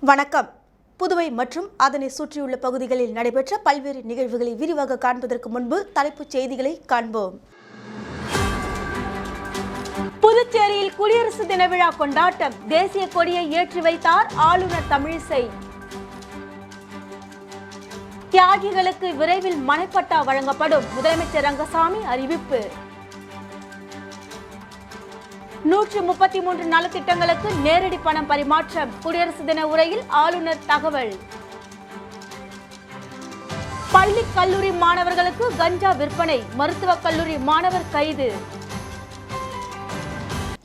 வணக்கம். புதுவை மற்றும் அதனை சுற்றியுள்ள பகுதிகளில் நடைபெற்ற பல்வேறு நிகழ்வுகளை விரிவாக காண்பதற்கு முன்பு தலைப்புச் செய்திகளை காண்போம். புதுச்சேரியில் குடியரசு தின விழா கொண்டாட்டம். தேசிய கொடியை ஏற்றி வைத்தார் ஆளுநர் தமிழிசை. தியாகிகளுக்கு விரைவில் மனைப்பட்டா வழங்கப்படும். முதலமைச்சர் ரங்கசாமி அறிவிப்பு. 133 நலத்திட்டங்களுக்கு நேரடி பணம் பரிமாற்றம். குடியரசு தின உரையில் ஆளுநர் தகவல். பள்ளி கல்லூரி மாணவர்களுக்கு கஞ்சா விற்பனை. மருத்துவக் கல்லூரி மாணவர் கைது.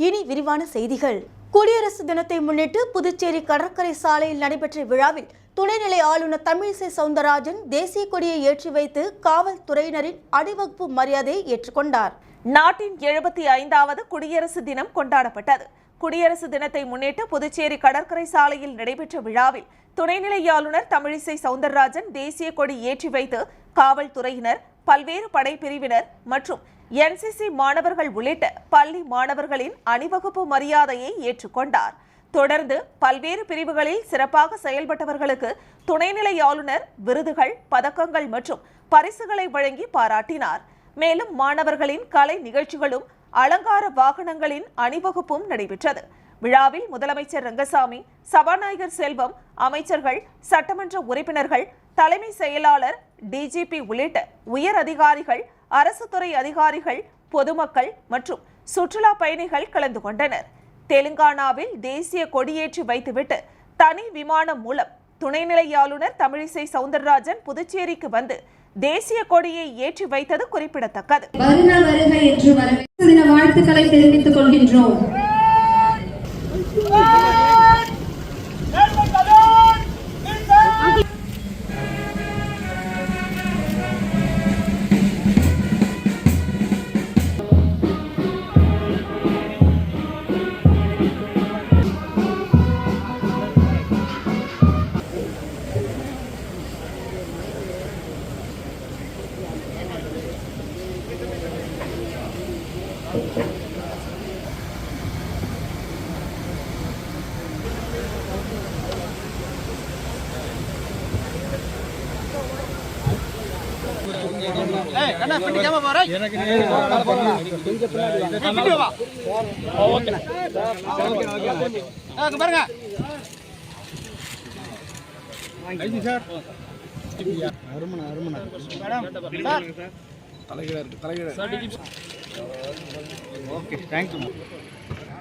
இனி விரிவான செய்திகள். குடியரசு தினத்தை முன்னிட்டு புதுச்சேரி கடற்கரை சாலையில் நடைபெற்ற விழாவில் துணைநிலை ஆளுநர் தமிழிசை சவுந்தரராஜன் தேசிய கொடியை ஏற்றி வைத்து காவல்துறையினரின் அணிவகுப்பு மரியாதையை ஏற்றுக்கொண்டார். நாட்டின் 75வது குடியரசு தினம் கொண்டாடப்பட்டது. குடியரசு தினத்தை முன்னிட்டு புதுச்சேரி கடற்கரை சாலையில் நடைபெற்ற விழாவில் துணைநிலை ஆளுநர் தமிழிசை சவுந்தரராஜன் தேசிய கொடி ஏற்றி வைத்து காவல்துறையினர், பல்வேறு படைப்பிரிவினர் மற்றும் NCC மாணவர்கள் உள்ளிட்ட பள்ளி மாணவர்களின் அணிவகுப்பு மரியாதையை ஏற்றுக்கொண்டார். தொடர்ந்து பல்வேறு பிரிவுகளில் சிறப்பாக செயல்பட்டவர்களுக்கு துணைநிலை ஆளுநர் விருதுகள், பதக்கங்கள் மற்றும் பரிசுகளை வழங்கி பாராட்டினார். மேலும் மாணவர்களின் கலை நிகழ்ச்சிகளும் அலங்கார வாகனங்களின் அணிவகுப்பும் நடைபெற்றது. விழாவில் முதலமைச்சர் ரங்கசாமி, சபாநாயகர் செல்வம், அமைச்சர்கள், சட்டமன்ற உறுப்பினர்கள், தலைமை செயலாளர், DGP உள்ளிட்ட உயர் அதிகாரிகள், அரசு துறை அதிகாரிகள், பொதுமக்கள் மற்றும் சுற்றுலா பயணிகள் கலந்து கொண்டனர். தெலுங்கானாவில் தேசிய கொடியேற்றி வைத்துவிட்டு தனி விமானம் மூலம் துணைநிலை ஆளுநர் தமிழிசை சவுந்தரராஜன் புதுச்சேரிக்கு வந்து தேசிய கொடியை ஏற்றி வைத்தது குறிப்பிடத்தக்கது. வாழ்த்துக்களை தெரிவித்துக் கொள்கின்றோம்.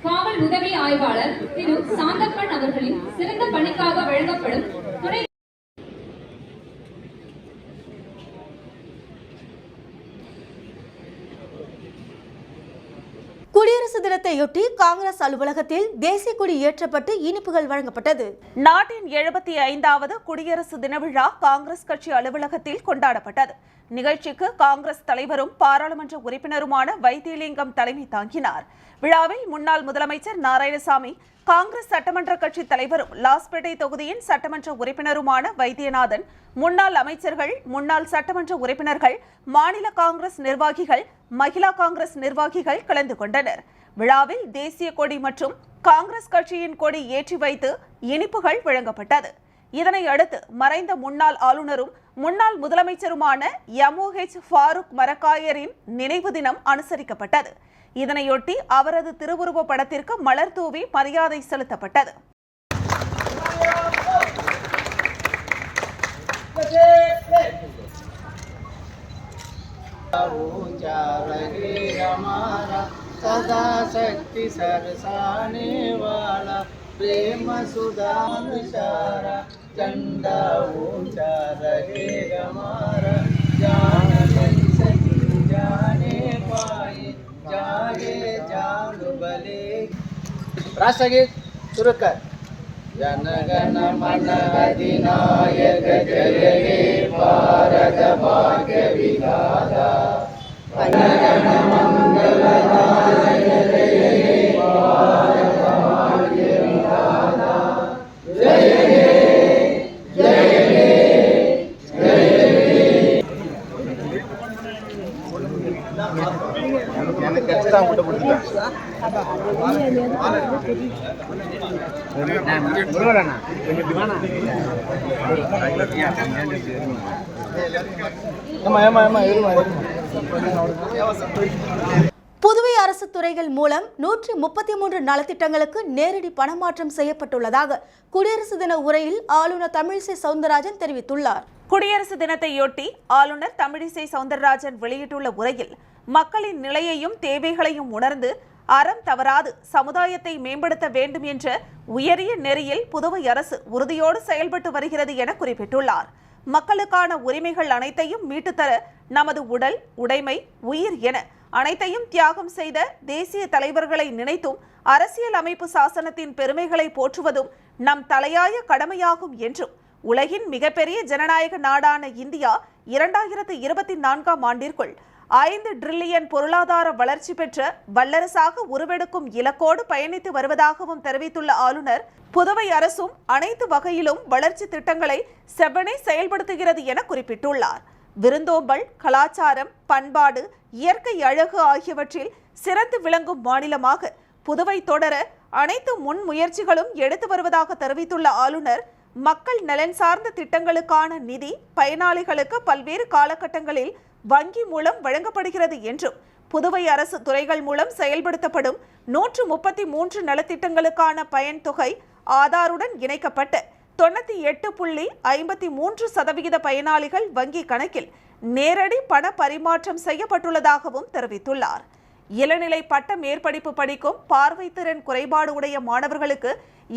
காவல் உதவி ஆய்வாளர் திரு சாந்தப்பன் அவர்களின் சிறந்த பணிக்காக வழங்கப்படும் துணை குடியரசு தினத்தையொட்டி காங்கிரஸ் அலுவலகத்தில் தேசிய கொடி ஏற்றப்பட்டு இனிப்புகள் வழங்கப்பட்டது. நாட்டின் 75வது குடியரசு தின விழா காங்கிரஸ் கட்சி அலுவலகத்தில் கொண்டாடப்பட்டது. நிகழ்ச்சிக்கு காங்கிரஸ் தலைவரும் பாராளுமன்ற உறுப்பினருமான வைத்தியலிங்கம் தலைமை தாங்கினார். விழாவில் முன்னாள் முதலமைச்சர் நாராயணசாமி, காங்கிரஸ் சட்டமன்ற கட்சி தலைவரும் லாஸ்பேட்டை தொகுதியின் சட்டமன்ற உறுப்பினருமான வைத்தியநாதன், முன்னாள் அமைச்சர்கள், முன்னாள் சட்டமன்ற உறுப்பினர்கள், மாநில காங்கிரஸ் நிர்வாகிகள், மகிழா காங்கிரஸ் நிர்வாகிகள் கலந்து கொண்டனர். விழாவில் தேசிய கொடி மற்றும் காங்கிரஸ் கட்சியின் கொடி ஏற்றி வைத்து இனிப்புகள் வழங்கப்பட்டது. இதனை அடுத்து மறைந்த முன்னாள் ஆளுநரும் முன்னாள் முதலமைச்சருமான MOH ஃபாரூக் மரக்காயரின் நினைவு தினம் அனுசரிக்கப்பட்டது. இதனையொட்டி அவரது திருவுருவ படத்திற்கு மலர் தூவி மரியாதை செலுத்தப்பட்டது. सदा शक्ति सरसाने वाला प्रेम सुधानुसारा झंडा ऊंचा रहेगा हमारा जान नहीं सकी जाने पाए जागे जान भले. राष्ट्रगीत सुरू कर. जनगण मन अधिनायक जय हे भारत भाग्य विधाता जनगण मंगलदायक जय हे भारत भाग्य विधाता जय हे जय हे जय हे. எனக்கு கட்சி தான் போட்டு புதுவை அரசு துறைகள் மூலம் 133 நலத்திட்டங்களுக்கு நேரடி பணமாற்றம் செய்யப்பட்டுள்ளதாக குடியரசு தின உரையில் ஆளுநர் தமிழிசை சவுந்தரராஜன் தெரிவித்துள்ளார். குடியரசு தினத்தையொட்டி ஆளுநர் தமிழிசை சவுந்தரராஜன் வெளியிட்டுள்ள உரையில் மக்களின் நிலையையும் தேவைகளையும் உணர்ந்து அறம் தவறாது சமுதாயத்தை மேம்படுத்த வேண்டும் என்ற உயரிய நெறியில் புதுவை அரசு உறுதியோடு செயல்பட்டு வருகிறது என குறிப்பிட்டுள்ளார். மக்களுக்கான உரிமைகள் அனைத்தையும் மீட்டுத்தர நமது உடல், உடைமை, உயிர் என அனைத்தையும் தியாகம் செய்த தேசிய தலைவர்களை நினைத்தும் அரசியல் அமைப்பு சாசனத்தின் பெருமைகளை போற்றுவதும் நம் தலையாய கடமையாகும் என்றும் உலகின் மிகப்பெரிய ஜனநாயக நாடான இந்தியா 2024ஆம் ஆண்டிற்குள் 5 டிரில்லியன் பொருளாதார வளர்ச்சி பெற்ற வல்லரசாக உருவெடுக்கும் இலக்கோடு பயணித்து வருவதாகவும் தெரிவித்துள்ள ஆளுநர், புதுவை அரசும் அனைத்து வகையிலும் வளர்ச்சி திட்டங்களை செவ்வனே செயல்படுத்துகிறது என குறிப்பிட்டுள்ளார். விருந்தோம்பல், கலாச்சாரம், பண்பாடு, இயற்கை அழகு ஆகியவற்றில் சிறந்து விளங்கும் மாநிலமாக புதுவை தொடர அனைத்து முன்முயற்சிகளும் எடுத்து வருவதாக தெரிவித்துள்ள ஆளுநர், மக்கள் நலன் சார்ந்த திட்டங்களுக்கான நிதி பயனாளிகளுக்கு பல்வேறு காலகட்டங்களில் வங்கி மூலம் வழங்கப்படுகிறது என்றும் புதுவை அரசு துறைகள் மூலம் செயல்படுத்தப்படும் 133 நலத்திட்டங்களுக்கான பயன் தொகை ஆதாருடன் இணைக்கப்பட்டு 98.53% பயனாளிகள் வங்கி கணக்கில் நேரடி பண பரிமாற்றம் செய்யப்பட்டுள்ளதாகவும் தெரிவித்துள்ளார். இளநிலை பட்ட மேற்படிப்பு படிக்கும் பார்வைத்திறன் குறைபாடு உடைய மாணவர்களுக்கு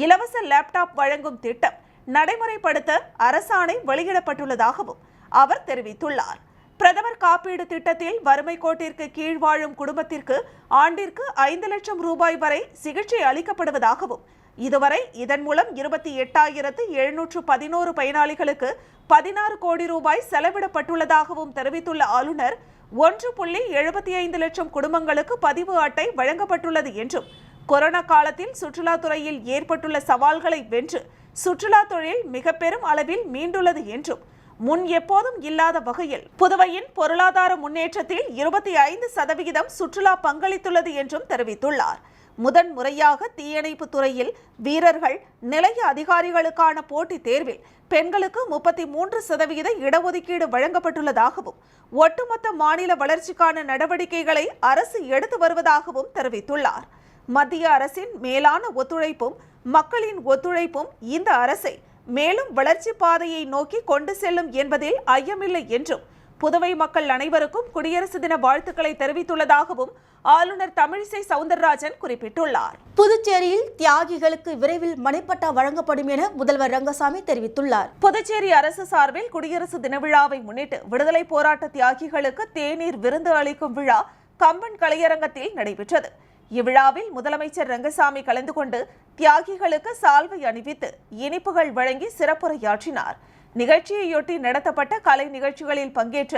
இலவச லேப்டாப் வழங்கும் திட்டம் நடைமுறைப்படுத்த அரசாணை வெளியிடப்பட்டுள்ளதாகவும் அவர் தெரிவித்துள்ளார். பிரதமர் காப்பீடு திட்டத்தில் வறுமை கோட்டிற்கு கீழ் வாழும் குடும்பத்திற்கு ஆண்டிற்கு 5 லட்சம் ரூபாய் வரை சிகிச்சை அளிக்கப்படுவதாகவும் இதுவரை இதன் மூலம் 28,711 பயனாளிகளுக்கு 16 கோடி ரூபாய் செலவிடப்பட்டுள்ளதாகவும் தெரிவித்துள்ள ஆளுநர், 1.75 லட்சம் குடும்பங்களுக்கு பதிவு அட்டை வழங்கப்பட்டுள்ளது என்றும் கொரோனா காலத்தில் சுற்றுலாத்துறையில் ஏற்பட்டுள்ள சவால்களை வென்று சுற்றுலா தொழில் மிக பெரும் அளவில் மீண்டுள்ளது என்றும் முன் எப்போதும் இல்லாத வகையில் புதுவையின் பொருளாதார முன்னேற்றத்தில் 25% சுற்றுலா பங்களித்துள்ளது என்றும் தெரிவித்துள்ளார். முதன் முறையாக தீயணைப்பு துறையில் வீரர்கள், நிலைய அதிகாரிகளுக்கான போட்டித் தேர்வில் பெண்களுக்கு 33% இடஒதுக்கீடு வழங்கப்பட்டுள்ளதாகவும் ஒட்டுமொத்த மாநில வளர்ச்சிக்கான நடவடிக்கைகளை அரசு எடுத்து வருவதாகவும் தெரிவித்துள்ளார். மத்திய அரசின் மேலான ஒத்துழைப்பும் மக்களின் ஒத்துழைப்பும் இந்த அரசை மேலும் வளர்ச்சி பாதையை நோக்கி கொண்டு செல்லும் என்பதில் ஐயமில்லை என்றும் புதுவை மக்கள் அனைவருக்கும் குடியரசு தின வாழ்த்துக்களை தெரிவித்துள்ளதாகவும் ஆளுநர் தமிழிசை சவுந்தரராஜன் குறிப்பிட்டுள்ளார். புதுச்சேரியில் தியாகிகளுக்கு விரைவில் மனைப்பட்டா வழங்கப்படும் என முதல்வர் ரங்கசாமி தெரிவித்துள்ளார். புதுச்சேரி அரசு சார்பில் குடியரசு தின விழாவை முன்னிட்டு விடுதலை போராட்ட தியாகிகளுக்கு தேநீர் விருந்து அளிக்கும் விழா கம்பன் கலையரங்கத்தில் நடைபெற்றது. இவ்விழாவில் முதலமைச்சர் ரங்கசாமி கலந்து கொண்டு தியாகிகளுக்கு சால்வை அணிவித்து இனிப்புகள் வழங்கி சிறப்புரையாற்றினார். நிகழ்ச்சியையொட்டி நடத்தப்பட்ட கலை நிகழ்ச்சிகளில் பங்கேற்ற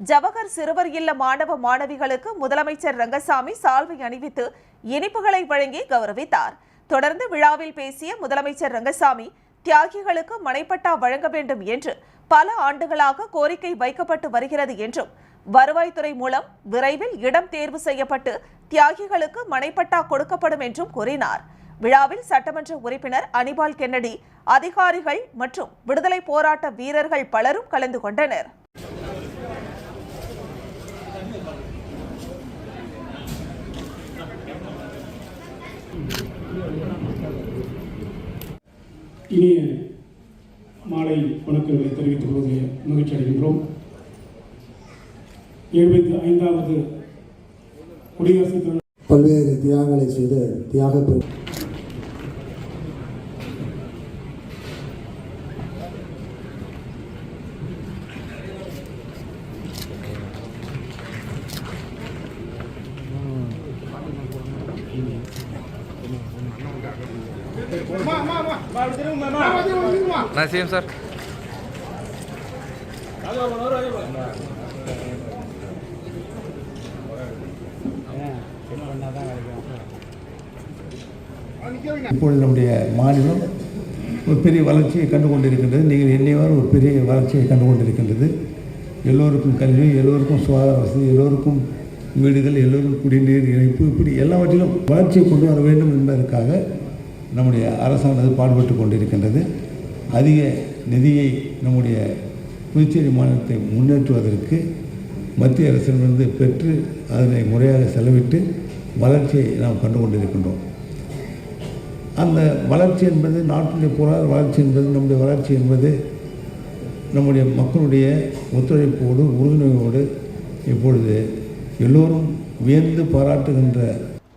ஜவஹர் சிறுவர் இல்ல மாணவ மாணவிகளுக்கு முதலமைச்சர் ரங்கசாமி சால்வை அணிவித்து இனிப்புகளை வழங்கி கௌரவித்தார். தொடர்ந்து விழாவில் பேசிய முதலமைச்சர் ரங்கசாமி, தியாகிகளுக்கு மனைப்பட்டா வழங்க வேண்டும் என்று பல ஆண்டுகளாக கோரிக்கை வைக்கப்பட்டு வருகிறது என்றும் வருவாய்த்துறை மூலம் விரைவில் இடம் தேர்வு செய்யப்பட்டு தியாகிகளுக்கு மனைப்பட்டா கொடுக்கப்படும் என்றும் கூறினார். விழாவில் சட்டமன்ற உறுப்பினர் அனிபால் கென்னடி, அதிகாரிகள் மற்றும் விடுதலை போராட்ட வீரர்கள் பலரும் கலந்து கொண்டனர். இனிய மாலை வணக்கங்களை தெரிவித்துக் கொள்வதை மகிழ்ச்சி அடைகின்றோம். 75வது குடியரசு தின பல்வேறு தியாகங்களை செய்த தியாக Nassim sir. இப்பொழுது நம்முடைய மாநிலம் ஒரு பெரிய வளர்ச்சியை கண்டு கொண்டிருக்கின்றது. நீங்கள் எண்ணியவாறு ஒரு பெரிய வளர்ச்சியை கண்டு கொண்டிருக்கின்றது. எல்லோருக்கும் கல்வி, எல்லோருக்கும் சுகாதார வசதி, எல்லோருக்கும் வீடுகள், எல்லோருக்கும் குடிநீர் இணைப்பு, இப்படி எல்லாவற்றிலும் வளர்ச்சியை கொண்டு வர வேண்டும் என்பதற்காக நம்முடைய அரசானது பாடுபட்டு கொண்டிருக்கின்றது. அதிக நிதியை நம்முடைய புதுச்சேரி மாநிலத்தை முன்னேற்றுவதற்கு மத்திய அரசிடமிருந்து பெற்று அதனை முறையாக செலவிட்டு வளர்ச்சியை நாம் கண்டு கொண்டிருக்கின்றோம். அந்த வளர்ச்சி என்பது நாட்டினுடைய பொருளாதார வளர்ச்சி என்பது நம்முடைய வளர்ச்சி என்பது நம்முடைய மக்களுடைய ஒத்துழைப்போடு உறுதுணையோடு இப்பொழுது எல்லோரும் வியந்து பாராட்டுகின்ற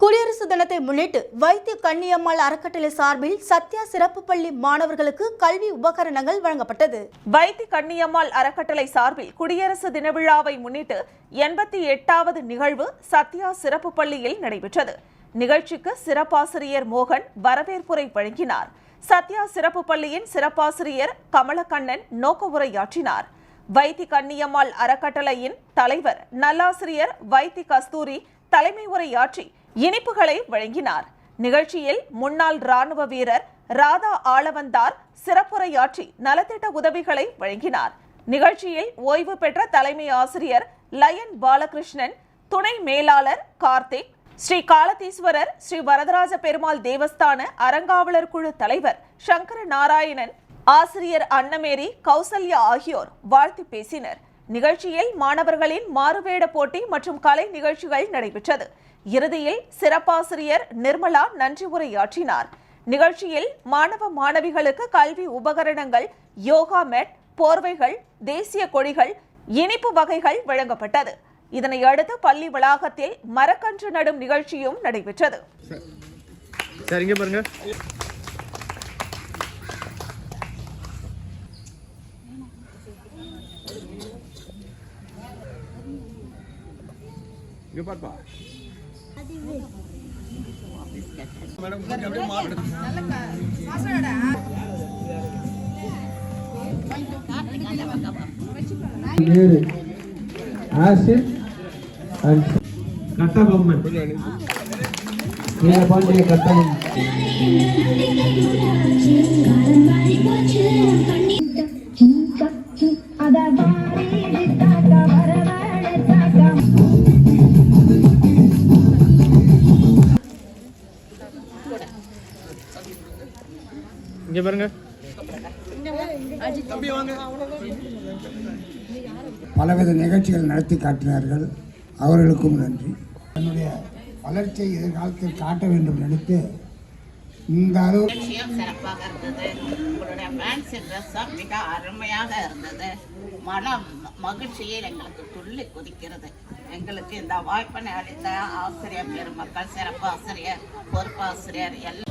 குடியரசு தினத்தை முன்னிட்டு வைத்திய கன்னியம்மாள் அறக்கட்டளை சார்பில் சத்யா சிறப்பு பள்ளி மாணவர்களுக்கு கல்வி உபகரணங்கள் வழங்கப்பட்டது. வைத்திய கன்னியம்மாள் அறக்கட்டளை சார்பில் குடியரசு தின விழாவை முன்னிட்டு 88வது நிகழ்வு சத்யா சிறப்பு பள்ளியில் நடைபெற்றது. நிகழ்ச்சிக்கு சிறப்பாசிரியர் மோகன் வரவேற்புரை வழங்கினார். சத்யா சிறப்பு பள்ளியின் சிறப்பாசிரியர் கமலக்கண்ணன் நோக்க உரையாற்றினார். வைத்திய கன்னியம்மாள் அறக்கட்டளையின் தலைவர் நல்லாசிரியர் வைத்திய கஸ்தூரி தலைமை உரையாற்றி இனிப்புகளை வழங்கினார். நிகழ்ச்சியில் முன்னாள் ராணுவ வீரர் ராதா ஆளவந்தார் சிறப்புரையாற்றி நலத்திட்ட உதவிகளை வழங்கினார். நிகழ்ச்சியில் ஓய்வு பெற்ற தலைமை ஆசிரியர் லயன் பாலகிருஷ்ணன், துணை மேலாளர் கார்த்திக், ஸ்ரீ காலதீஸ்வரர் ஸ்ரீ வரதராஜ பெருமாள் தேவஸ்தான அறங்காவலர் குழு தலைவர் சங்கர நாராயணன், ஆசிரியர் அன்னமேரி, கௌசல்யா ஆகியோர் வாழ்த்து பேசினர். நிகழ்ச்சியில் மாணவர்களின் மாறுவேட போட்டி மற்றும் கலை நிகழ்ச்சிகள் நடைபெற்றது. இறுதியில் சிறப்பாசிரியர் நிர்மலா நன்றி உரையாற்றினார். நிகழ்ச்சியில் மாணவ மாணவிகளுக்கு கல்வி உபகரணங்கள், யோகா மேட், போர்வைகள், தேசிய கொடிகள், இனிப்பு வகைகள் வழங்கப்பட்டது. இதனை அடுத்து பள்ளி வளாகத்தில் மரக்கன்று நடும் நிகழ்ச்சியும் நடைபெற்றது. சரிங்க பாருங்க. இங்க பாப்பா. ஆசிட் அண்ட் கட்டபொம்மன் பாண்டிய கட்டபொம்மன் இங்க பாருங்க. பலவித நிகழ்ச்சிகள் நடத்தி காட்டினார்கள். அவர்களுக்கும் நன்றி. என்னுடைய வளர்ச்சியை எதிர்காலத்தில் காட்ட வேண்டும் நினைத்து இந்த அளவு சிறப்பாக இருந்தது. உங்களுடைய ஃபேன்சி ட்ரெஸ்ஸும் மிக அருமையாக இருந்தது. மகிழ்ச்சியில் எங்களுக்கு துள்ளி குதிக்கிறது. எங்களுக்கு இந்த வாய்ப்பினை அளித்த ஆசிரியர் பெருமக்கள், சிறப்பு ஆசிரியர், பொறுப்பாசிரியர் எல்லாம்.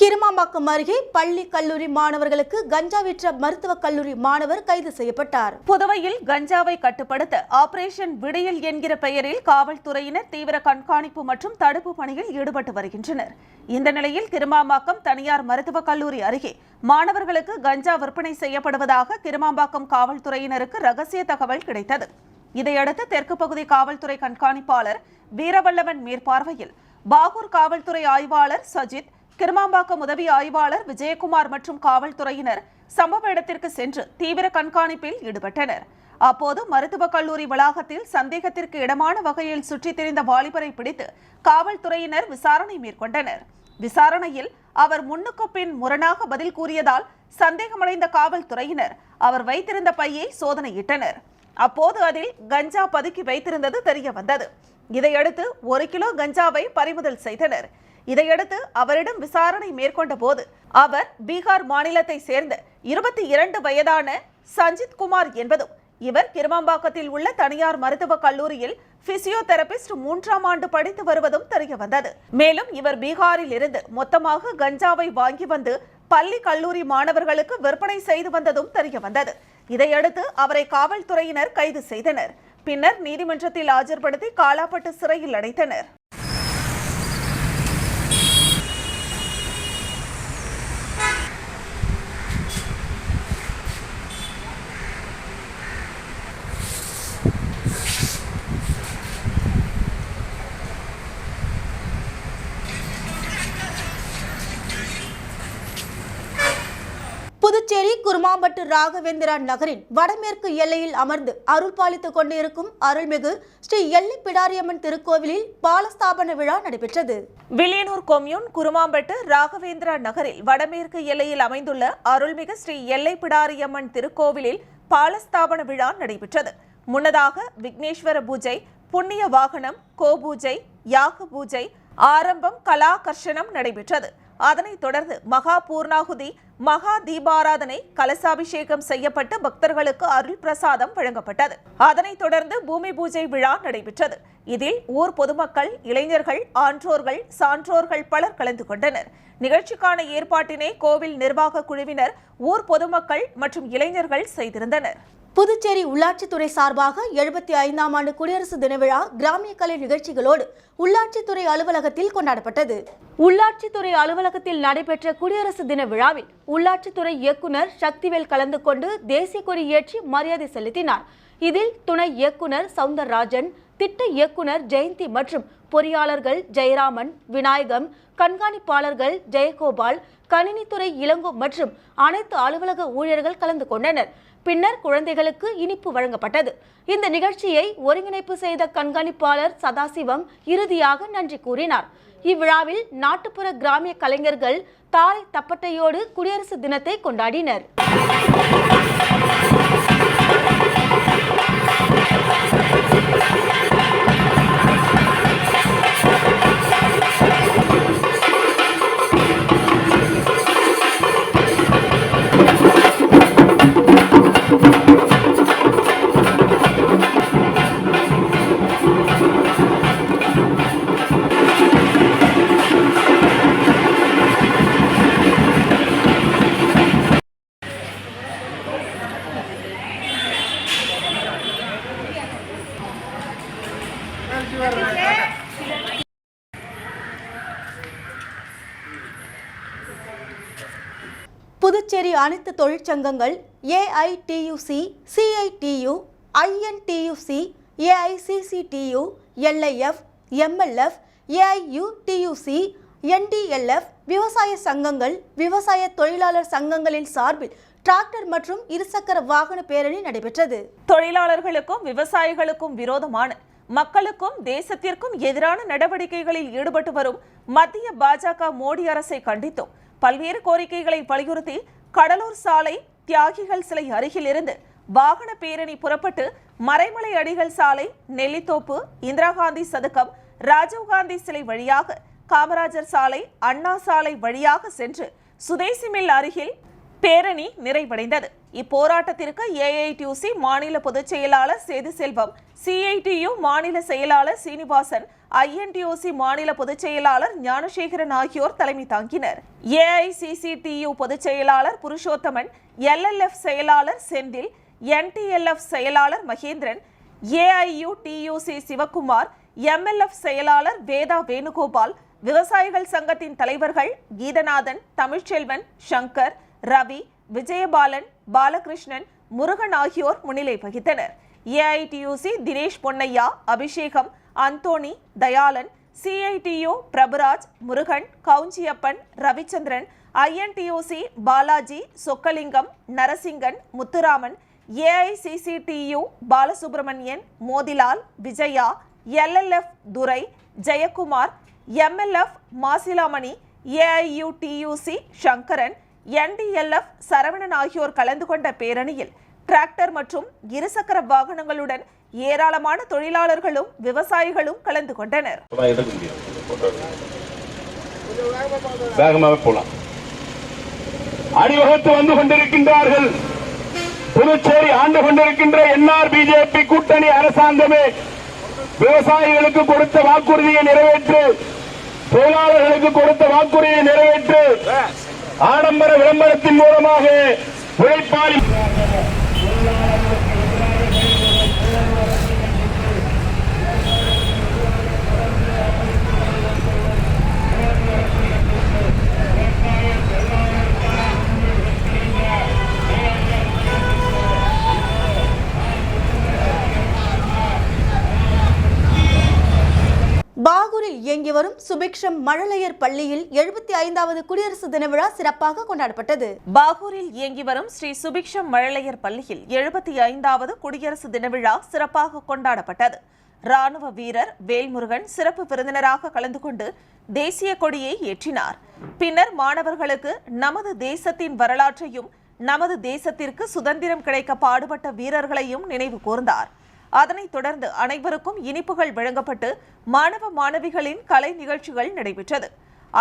கிருமாம்பாக்கம் அருகே பள்ளி கல்லூரி மாணவர்களுக்கு கஞ்சா விற்ற மருத்துவக் கல்லூரி மாணவர் கைது செய்யப்பட்டார். புதுவையில் கஞ்சாவை கட்டுப்படுத்த ஆபரேஷன் விடியல் என்கிற பெயரில் காவல்துறையினர் தீவிர கண்காணிப்பு மற்றும் தடுப்பு பணியில் ஈடுபட்டு வருகின்றனர். இந்த நிலையில் கிருமாம்பாக்கம் தனியார் மருத்துவக் கல்லூரி அருகே மாணவர்களுக்கு கஞ்சா விற்பனை செய்யப்படுவதாக கிருமாம்பாக்கம் காவல்துறையினருக்கு ரகசிய தகவல் கிடைத்தது. இதையடுத்து தெற்கு பகுதி காவல்துறை கண்காணிப்பாளர் வீரவல்லவன் மேற்பார்வையில் பாகூர் காவல்துறை ஆய்வாளர் சஜித், கிருமாம்பாக்கம் உதவி ஆய்வாளர் விஜயகுமார் மற்றும் காவல்துறையினர் சம்பவ இடத்திற்கு சென்று தீவிர கண்காணிப்பில் ஈடுபட்டனர். அப்போது மருத்துவக் கல்லூரி வளாகத்தில் சந்தேகத்திற்கு இடமான வகையில் சுற்றித் திரிந்த வாலிபரை பிடித்து காவல்துறையினர் விசாரணை மேற்கொண்டனர். விசாரணையில் அவர் முன்னுக்கு பின் முரணாக பதில் கூறியதால் சந்தேகமடைந்த காவல்துறையினர் அவர் வைத்திருந்த பையை சோதனையிட்டனர். அப்போது அதில் கஞ்சா பதுக்கி வைத்திருந்தது தெரிய வந்தது. இதையடுத்து 1 கிலோ கஞ்சாவை பறிமுதல் செய்தனர். இதையடுத்து அவரிடம் விசாரணை மேற்கொண்ட போது அவர் பீகார் மாநிலத்தை சேர்ந்த 22 வயதான சஞ்சித் குமார் என்பதும் இவர் கிருமாம்பாக்கத்தில் உள்ள தனியார் மருத்துவக் கல்லூரியில் பிசியோதெரபிஸ்ட் 3ஆம் ஆண்டு படித்து வருவதும் தெரிய வந்தது. மேலும் இவர் பீகாரில் இருந்து மொத்தமாக கஞ்சாவை வாங்கி வந்து பள்ளி கல்லூரி மாணவர்களுக்கு விற்பனை செய்து வந்ததும் தெரிய வந்தது. இதையடுத்து அவரை காவல்துறையினர் கைது செய்தனர். பின்னர் நீதிமன்றத்தில் ஆஜர்படுத்தி காலாப்பட்டு சிறையில் அடைத்தனர். புதுச்சேரி குருமாம்பட்டு ராகவேந்திரா நகரின் வடமேற்கு எல்லையில் அமர்ந்து அருள் பாலித்துக் கொண்டிருக்கும் அருள்மிகு ஸ்ரீ எல்லை பிடாரியம்மன் திருக்கோவிலில் பாலஸ்தாபன விழா நடைபெற்றது. வில்லியனூர் கொம்யூன் குருமாம்பட்டு ராகவேந்திரா நகரில் வடமேற்கு எல்லையில் அமைந்துள்ள அருள்மிகு ஸ்ரீ எல்லை பிடாரியம்மன் திருக்கோவிலில் பாலஸ்தாபன விழா நடைபெற்றது. முன்னதாக விக்னேஸ்வர பூஜை, புண்ணிய வாகனம், கோபூஜை, யாக பூஜை, ஆரம்பம், கலாகர்ஷனம் நடைபெற்றது. அதனைத் தொடர்ந்து மகா பூர்ணாகுதி, மகா தீபாராதனை, கலசாபிஷேகம் செய்யப்பட்டு பக்தர்களுக்கு அருள் பிரசாதம் வழங்கப்பட்டது. அதனைத் தொடர்ந்து பூமி பூஜை விழா நடைபெற்றது. இதில் ஊர் பொதுமக்கள், இளைஞர்கள், ஆன்றோர்கள், சான்றோர்கள் பலர் கலந்து கொண்டனர். நிகழ்ச்சிக்கான ஏற்பாட்டினை கோவில் நிர்வாக குழுவினர், ஊர் பொதுமக்கள் மற்றும் இளைஞர்கள் செய்திருந்தனர். புதுச்சேரி உள்ளாட்சித்துறை சார்பாக 75ஆம் ஆண்டு குடியரசு தின விழா கிராமிய கலை நிகழ்ச்சிகளோடு உள்ளாட்சித்துறை அலுவலகத்தில் கொண்டாடப்பட்டது. உள்ளாட்சித்துறை அலுவலகத்தில் நடைபெற்ற குடியரசு தின விழாவில் உள்ளாட்சித்துறை இயக்குனர் சக்திவேல் கலந்து கொண்டு தேசிய கொடி ஏற்றி மரியாதை செலுத்தினார். இதில் துணை இயக்குனர் சவுந்தரராஜன், திட்ட இயக்குனர் ஜெயந்தி மற்றும் பொறியாளர்கள் ஜெயராமன், விநாயகம், கண்காணிப்பாளர்கள் ஜெயகோபால், கணினித்துறை இளங்கோ மற்றும் அனைத்து அலுவலக ஊழியர்கள் கலந்து கொண்டனர். பின்னர் குழந்தைகளுக்கு இனிப்பு வழங்கப்பட்டது. இந்த நிகழ்ச்சியை ஒருங்கிணைப்பு செய்த கண்காணிப்பாளர் சதாசிவம் இறுதியாக நன்றி கூறினார். இவ்விழாவில் நாட்டுப்புற கிராமிய கலைஞர்கள் தாரை தப்பட்டையோடு குடியரசு தினத்தை கொண்டாடினர். புதுச்சேரி அனைத்து தொழிற்சங்கங்கள் AITUC, CITU, INTUC, AICCTU, LIF, MLF, AIUTUC, NDLF, விவசாய சங்கங்கள், விவசாய தொழிலாளர் சங்கங்களின் சார்பில் டிராக்டர் மற்றும் இருசக்கர வாகன பேரணி நடைபெற்றது. தொழிலாளர்களுக்கும் விவசாயிகளுக்கும் விரோதமான, மக்களுக்கும் தேசத்திற்கும் எதிரான நடவடிக்கைகளில் ஈடுபட்டு வரும் மத்திய பாஜக மோடி அரசை கண்டித்தோம் பல்வேறு கோரிக்கைகளை வலியுறுத்தி கடலூர் சாலை தியாகிகள் சிலை அருகில் இருந்து வாகன பேரணி புறப்பட்டு மறைமலை அடிகள் சாலை, நெல்லித்தோப்பு, இந்திரா காந்தி சதுக்கம், ராஜீவ்காந்தி சிலை வழியாக காமராஜர் சாலை, அண்ணா சாலை வழியாக சென்று சுதேசி மில் அருகில் பேரணி நிறைவடைந்தது. இப்போராட்டத்திற்கு AITUC மாநில பொதுச் செயலாளர் சேது செல்வம், CITU மாநில செயலாளர் சீனிவாசன், INTUC மாநில பொதுச் செயலாளர் ஞானசேகரன் ஆகியோர் தலைமை தாங்கினர். AICCTU பொதுச் செயலாளர் புருஷோத்தமன், LLF செயலாளர் செந்தில், NTLF செயலாளர் மகேந்திரன், AIUTUC சிவக்குமார், MLF செயலாளர் வேதா வேணுகோபால், விவசாயிகள் சங்கத்தின் தலைவர்கள் கீதநாதன், தமிழ்ச்செல்வன், சங்கர், ரவி, விஜயபாலன், பாலகிருஷ்ணன், முருகன் ஆகியோர் முன்னிலை வகித்தனர். AITUC தினேஷ் பொன்னையா, அபிஷேகம், Anthony, Dayalan, CITU Prabhuraj, Murugan, கவுஞ்சியப்பன், Ravichandran, INTUC Balaji, Chockalingam, Narasingan, Muthuraman, AICCTU Balasubramanian, Motilal, Vijaya, LLF துரை, Jayakumar, MLF Masilamani, AIUTUC Sankaran, NDLF Saravanan ஆகியோர் கலந்து கொண்ட பேரணியில் டிராக்டர் மற்றும் இருசக்கர வாகனங்களுடன் ஏராளமான தொழிலாளர்களும் விவசாயிகளும் கலந்து கொண்டனர். அணிவகுத்து வந்து கொண்டிருக்கின்றார்கள். புதுச்சேரி ஆண்டு கொண்டிருக்கின்ற NR BJP கூட்டணி அரசாங்கமே விவசாயிகளுக்கு கொடுத்த வாக்குறுதியை நிறைவேற்று, தொழிலாளர்களுக்கு கொடுத்த வாக்குறுதியை நிறைவேற்று, ஆடம்பர விளம்பரத்தின் மூலமாக உழைப்பாளி பாகூரில் இயங்கி வரும் வரும் சுபிக்ஷம் மழலையர் பள்ளியில் 75வது குடியரசு தின விழா சிறப்பாக கொண்டாடப்பட்டது. பாகூரில் இயங்கி வரும் ஸ்ரீ சுபிக்ஷம் மழலையர் பள்ளியில் 75வது குடியரசு தின விழா சிறப்பாக கொண்டாடப்பட்டது. ராணுவ வீரர் வேல்முருகன் சிறப்பு விருந்தினராக கலந்து கொண்டு தேசிய கொடியை ஏற்றினார். பின்னர் மாணவர்களுக்கு நமது தேசத்தின் வரலாற்றையும் நமது தேசத்திற்கு சுதந்திரம் கிடைக்க பாடுபட்ட வீரர்களையும் நினைவு கூர்ந்தார். அதனைத் தொடர்ந்து அனைவருக்கும் இனிப்புகள் வழங்கப்பட்டு மாணவ மாணவிகளின் கலை நிகழ்ச்சிகள் நடைபெற்றது.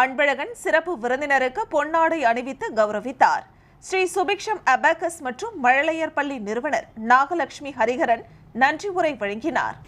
அன்பழகன் சிறப்பு விருந்தினருக்கு பொன்னாடை அணிவித்து கௌரவித்தார். ஸ்ரீ சுபிக்ஷம் அபாகஸ் மற்றும் மழலையர் பள்ளி நிறுவனர் நாகலட்சுமி ஹரிஹரன் நன்றி உரை வழங்கினார்.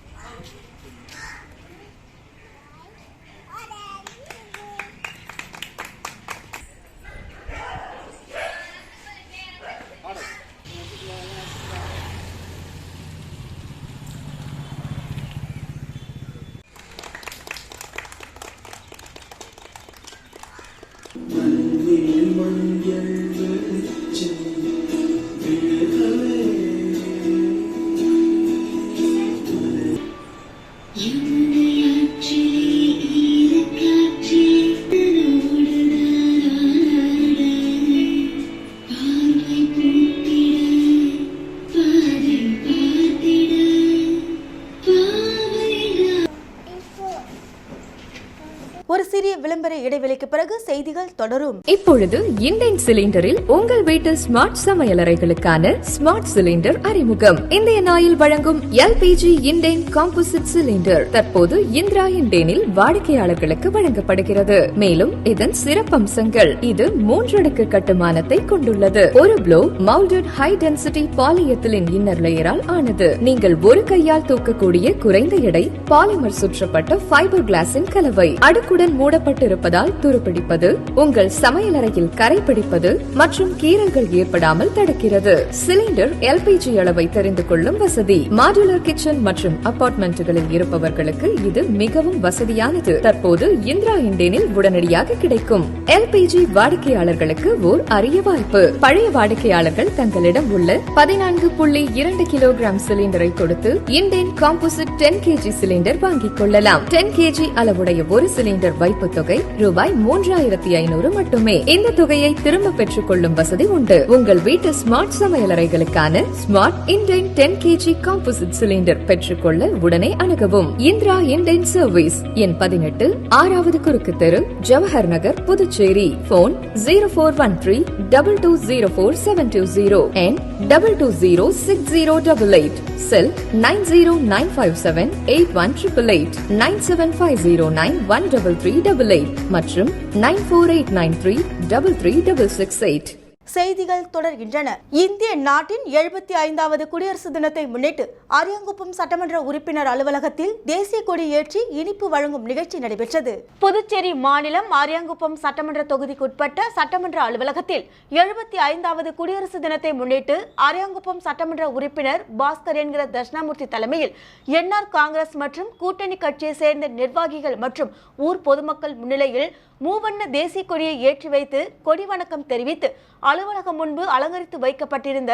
ஒரு சிறிய விளம்பர இடைவெளிக்கு பிறகு செய்திகள் தொடரும். இப்பொழுது இண்டேன் சிலிண்டரில் உங்கள் வீட்டு ஸ்மார்ட் சமையலறைகளுக்கான ஸ்மார்ட் சிலிண்டர் அறிமுகம். இந்தியன் ஆயில் வழங்கும் LPG இண்டேன் காம்போசிட் சிலிண்டர் தற்போது இந்திரா இண்டேனில் வாடிக்கையாளர்களுக்கு வழங்கப்படுகிறது. மேலும் இதன் சிறப்பம்சங்கள்: இது 3 அடுக்கு கட்டுமானத்தை கொண்டுள்ளது. ஒரு blow moulded high density polyethylene inner லேயரால் ஆனது. நீங்கள் ஒரு கையால் தூக்கக்கூடிய குறைந்த எடை பாலிமர் சுற்றப்பட்ட ஃபைபர் கிளாஸின் கலவை. அடுக்குடன் மூடப்பட்டிருப்பதால் துருப்பிடிப்பது, உங்கள் சமையலறையில் கரை பிடிப்பது மற்றும் கீறல்கள் ஏற்படாமல் தடுக்கிறது. சிலிண்டர் LPG அளவை தெரிந்து கொள்ளும் வசதி. மாடுலர் கிச்சன் மற்றும் அபார்ட்மெண்ட்டுகளில் இருப்பவர்களுக்கு இது மிகவும் வசதியானது. தற்போது இந்திரா இண்டேனில் உடனடியாக கிடைக்கும். LPG வாடிக்கையாளர்களுக்கு ஓர் அரிய வாய்ப்பு. பழைய வாடிக்கையாளர்கள் தங்களிடம் உள்ள 14.2 கிலோகிராம் சிலிண்டரை கொடுத்து இண்டேன் காம்போசிட் 10 kg சிலிண்டர் வாங்கிக் கொள்ளலாம். 10 kg அளவுடைய ஒரு சிலிண்டர் வைப்பு தொகை ரூபாய் 3500 மட்டுமே. இந்த தொகையை திரும்ப பெற்றுக் கொள்ளும் வசதி உண்டு. உங்கள் வீட்டு ஸ்மார்ட் சமையலறைகளுக்கான smart Indane 10 kg composite cylinder பெற்றுக்கொள்ள உடனே அணுகவும். இந்திரா இண்டேன் சர்வீஸ் எண் 18, 6வது குறுக்கு தெரு, Jawahar Nagar, Puducherry. Phone 0413-2204-720 and 22060888. Cell 9095781888 9750913388 மற்றும் 9489333668. செய்திகள் தொடர்கின்றன. இந்திய நாட்டின் 75வது குடியரசு தினத்தை முன்னிட்டு அரியாங்குப்பம் சட்டமன்ற உறுப்பினர் அலுவலகத்தில் தேசிய கொடி ஏற்றி இனிப்பு வழங்கும் நிகழ்ச்சி நடைபெற்றது. புதுச்சேரி மாநிலம் அரியாங்குப்பம் சட்டமன்ற தொகுதிக்குட்பட்ட சட்டமன்ற அலுவலகத்தில் 75வது குடியரசு தினத்தை முன்னிட்டு அரியாங்குப்பம் சட்டமன்ற உறுப்பினர் பாஸ்கர் என்கிற தட்சிணாமூர்த்தி தலைமையில் NR காங்கிரஸ் மற்றும் கூட்டணி கட்சியை சேர்ந்த நிர்வாகிகள் மற்றும் ஊர் பொதுமக்கள் முன்னிலையில் மூவண்ண தேசிய கொடியை ஏற்றி வைத்து கொடி வணக்கம் தெரிவித்து அலுவலகம் முன்பு அலங்கரித்து வைக்கப்பட்டிருந்த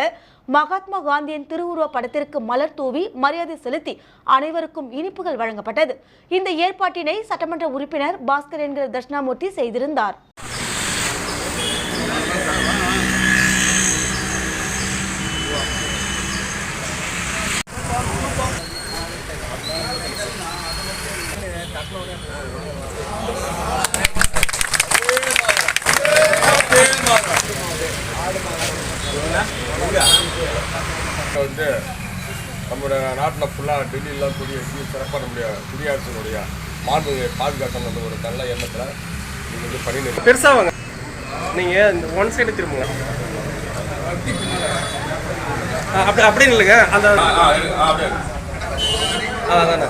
மகாத்மா காந்தியின் திருவுருவ படத்திற்கு மலர் தூவி மரியாதை செலுத்தி அனைவருக்கும் இனிப்புகள் வழங்கப்பட்டது. இந்த ஏற்பாட்டினை சட்டமன்ற உறுப்பினர் பாஸ்கர் என்கிற தட்சிணாமூர்த்தி செய்திருந்தார். வந்து நம்மளுடைய நாட்டில் ஃபுல்லாக டெல்லியெலாம் சிறப்பாக நம்முடைய குடியரசனுடைய மாண்புகளை பாதுகாக்கணும் ஒரு நல்ல எண்ணத்தில் நீங்கள் வந்து பண்ணி பெருசாக வாங்க. நீங்கள் இந்த ஒன் சைடு திரும்புங்க. அப்படின்னு இல்லைங்க, அந்த அதானே.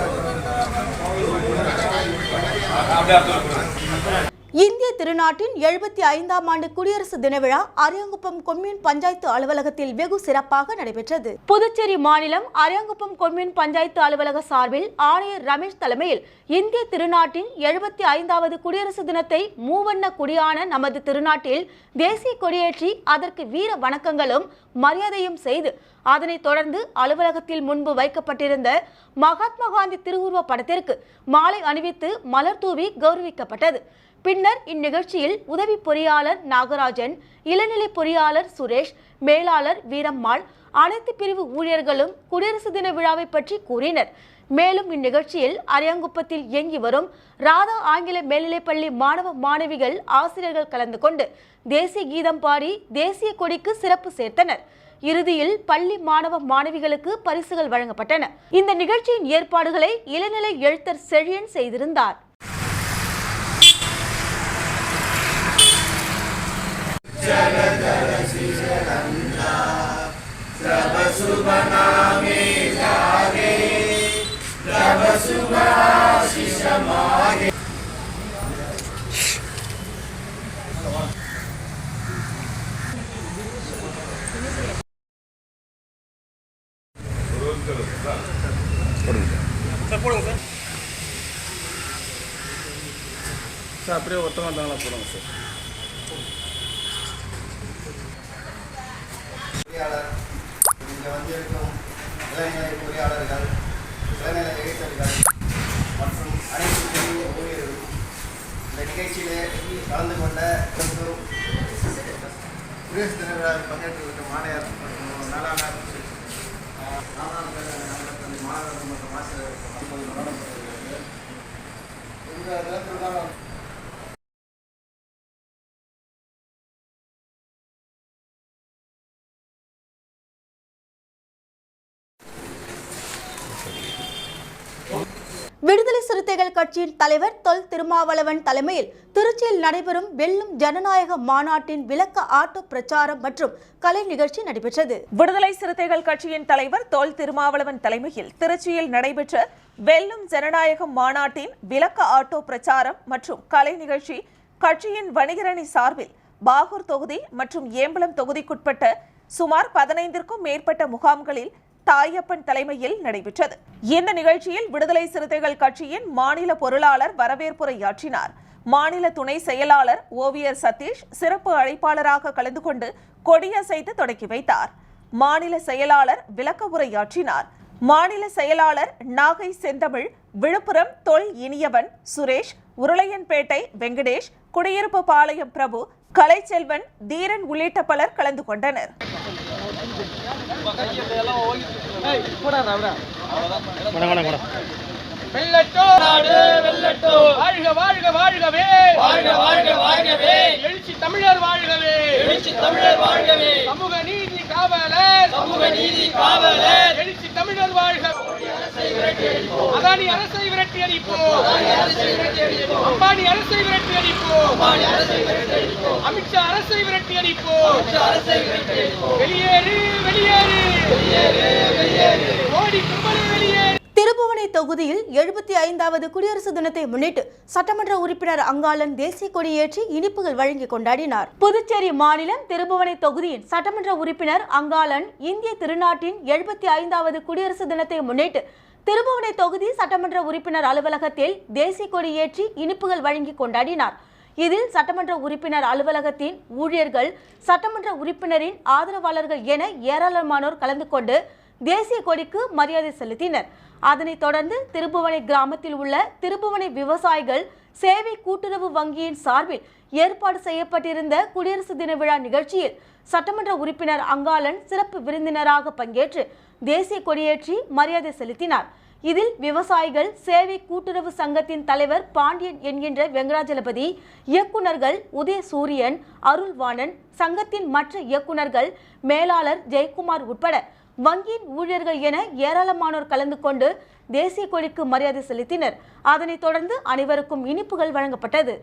இந்திய திருநாட்டின் 75ஆம் ஆண்டு குடியரசு தின விழா அரியாங்குப்பம் கொம்யூன் பஞ்சாயத்து அலுவலகத்தில் வெகு சிறப்பாக நடைபெற்றது. புதுச்சேரி மாநிலம் அரியாங்குப்பம் கொம்யூன் பஞ்சாயத்து அலுவலக சார்பில் ஆணையர் ரமேஷ் தலைமையில் இந்திய திருநாட்டின் 75வது குடியரசு தினத்தை மூவண்ண கொடியான நமது திருநாட்டில் தேசிய கொடியேற்றி அதற்கு வீர வணக்கங்களும் மரியாதையும் செய்து அதனைத் தொடர்ந்து அலுவலகத்தில் முன்பு வைக்கப்பட்டிருந்த மகாத்மா காந்தி திருவுருவ படத்திற்கு மாலை அணிவித்து மலர் தூவி கௌரவிக்கப்பட்டது. பின்னர் இந்நிகழ்ச்சியில் உதவி பொறியாளர் நாகராஜன், இளநிலை பொறியாளர் சுரேஷ், மேலாளர் வீரம்மாள், அனைத்து பிரிவு ஊழியர்களும் குடியரசு தின விழாவை பற்றி கூறினர். மேலும் இந்நிகழ்ச்சியில் அரியாங்குப்பத்தில் இயங்கி வரும் ராதா ஆங்கில மேல்நிலைப்பள்ளி மாணவ மாணவிகள் ஆசிரியர்கள் கலந்து கொண்டு தேசிய கீதம் பாடி தேசிய கொடிக்கு சிறப்பு சேர்த்தனர். இறுதியில் பள்ளி மாணவ மாணவிகளுக்கு பரிசுகள் வழங்கப்பட்டன. இந்த நிகழ்ச்சியின் ஏற்பாடுகளை இளநிலை எழுத்தர் செழியன் செய்திருந்தார். சார் அப்படியே ஒருத்தமாக தாங்களா போடுங்க சார். பொறியாளர் இங்கே வந்திருக்கும் இளநிலை பொறியாளர்கள், இளநிலை எழுத்தர்கள் மற்றும் அனைத்து பிரிவு ஊழியர்களும் இந்த நிகழ்ச்சியிலே கலந்து கொண்ட குடியரசு தின விழாவில் பங்கேற்றுவிட்ட மாணவர் மற்றும் மேலாளர் மாணவர்கள் மற்றும் ஆசிரியர்கள் வழங்கப்படுகிறது. இந்த தினத்திற்கான விடுதலை சிறுத்தைகள் கட்சியின் தலைவர் தொல் திருமாவளவன் தலைமையில் திருச்சியில் நடைபெறும் வெல்லும் ஜனநாயக மாநாட்டின் விளக்க ஆட்டோ பிரச்சாரம் மற்றும் கலை நிகழ்ச்சி நடைபெற்றது. விடுதலை சிறுத்தைகள் கட்சியின் தலைவர் தொல் திருமாவளவன் தலைமையில் திருச்சியில் நடைபெற்ற வெல்லும் ஜனநாயக மாநாட்டின் விளக்க ஆட்டோ பிரச்சாரம் மற்றும் கலை நிகழ்ச்சி கட்சியின் வணிகரணி சார்பில் பாகூர் தொகுதி மற்றும் ஏம்பலம் தொகுதிக்குட்பட்ட சுமார் 15க்கும் மேற்பட்ட முகாம்களில் தாயப்பன் தலைமையில் நடைபெற்றது. இந்த நிகழ்ச்சியில் விடுதலை சிறுத்தைகள் கட்சியின் மாநில பொருளாளர் வரவேற்புரையாற்றினார். மாநில துணை செயலாளர் ஓவியர் சதீஷ் சிறப்பு அழைப்பாளராக கலந்து கொண்டு கொடியசைத்து தொடக்கி வைத்தார். மாநில செயலாளர் விளக்க உரையாற்றினார். மாநில செயலாளர் நாகை செந்தமிழ், விழுப்புரம் தொல் இனியவன், சுரேஷ், உருளையன்பேட்டை வெங்கடேஷ், குடியிருப்பு பாளையம் பிரபு, கலைச்செல்வன், தீரன் உள்ளிட்ட பலர் கலந்து கொண்டனர். வாழ்க வாழ்க வாழ்கவே, வாழ்க வாழ்க வாழ்கவே, எழுச்சி தமிழர் வாழ்கவே, எழுச்சி தமிழர் வாழ்கவே, சமூக நீதி காவலர், சமூக நீதி காவலர், எழுச்சி தமிழர் வாழ்க. அதானி அரசை விரட்டி அடிப்போம், அம்பானி அரசை விரட்டி அடிப்போம், அமித்ஷா அரசை விரட்டி அடிப்போம், வெளியேறு வெளியேறு வெளியேறு, மோடி கும்பலை வெளியேறு. திருபுவனை தொகுதியில் 75வது குடியரசு தினத்தை முன்னிட்டு சட்டமன்ற உறுப்பினர் அங்காளன் தேசிய கொடியேற்றி இனிப்புகள் வழங்கி கொண்டாடினார். புதுச்சேரி மாநிலம் திருபுவனை தொகுதியின் சட்டமன்ற உறுப்பினர் அங்காளன் இந்திய திருநாட்டின் 75வது குடியரசு தினத்தை முன்னிட்டு திருபுவனை தொகுதி சட்டமன்ற உறுப்பினர் அலுவலகத்தில் தேசிய கொடியேற்றி இனிப்புகள் வழங்கி கொண்டாடினார். இதில் சட்டமன்ற உறுப்பினர் அலுவலகத்தின் ஊழியர்கள், சட்டமன்ற உறுப்பினரின் ஆதரவாளர்கள் என ஏராளமானோர் கலந்து கொண்டு தேசிய கொடிக்கு மரியாதை செலுத்தினர். அதனைத் தொடர்ந்து திருபுவனை கிராமத்தில் உள்ள திருபுவனை விவசாயிகள் சேவை கூட்டுறவு வங்கியின் சார்பில் ஏற்பாடு செய்யப்பட்டிருந்த குடியரசு தின விழா நிகழ்ச்சியில் சட்டமன்ற உறுப்பினர் அங்காளன் சிறப்பு விருந்தினராக பங்கேற்று தேசிய கொடியேற்றி மரியாதை செலுத்தினார். இதில் விவசாயிகள் சேவை கூட்டுறவு சங்கத்தின் தலைவர் பாண்டியன் என்கின்ற வெங்கடாஜலபதி, இயக்குநர்கள் உதயசூரியன், அருள்வாணன், சங்கத்தின் மற்ற இயக்குநர்கள், மேலாளர் ஜெயக்குமார் உட்பட வங்கியின் ஊழியர்கள் என ஏராளமானோர் கலந்து கொண்டு தேசிய கொடிக்கு மரியாதை செலுத்தினர். அதனைத் தொடர்ந்து அனைவருக்கும் இனிப்புகள் வழங்கப்பட்டது.